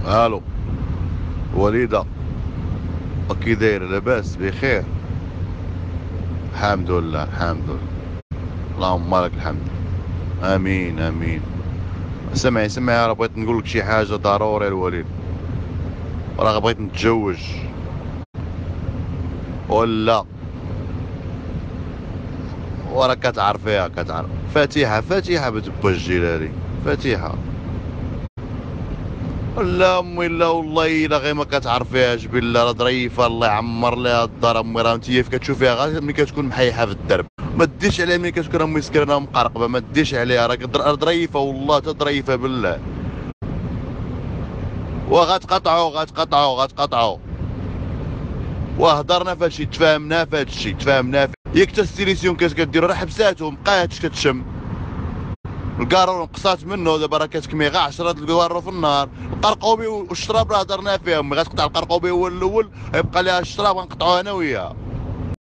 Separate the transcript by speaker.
Speaker 1: الو وليدة، كي داير؟ لاباس بخير؟ الحمد لله الحمد لله، اللهم لك الحمد. امين امين. سمعي راه بغيت نقول لك شي حاجه ضروري الوليد، راه بغيت نتزوج. ولا وراه كتعرفيها كتعرف فاتحه فاتحه بتبا الجيلاني فاتحه. لا امي لا والله الا غير ما كتعرفيهاش بالله، راه ظريفه الله يعمر ليها الدار. امي راه انت كتشوفيها غير ملي كتكون محيحه في الدرب، ما ديش عليها ملي كتكون امي مسكينه مقرقبه، ما ديش عليها راه ظريفه والله تا ظريفه بالله. وغتقطعوا وهضرنا في هادشي، تفاهمنا في هادشي تفاهمنا ياك تا السيليسيون كديرو راه حبساتو مبقاتش كتشم. الكارو نقصات منه دابا راه كتكمي غا 10 الكارو في النهار. القرقوبي والشراب راه هضرنا فيهم، غتقطع القرقوبي هو الاول، يبقى ليها الشراب غنقطعوه انا وياها.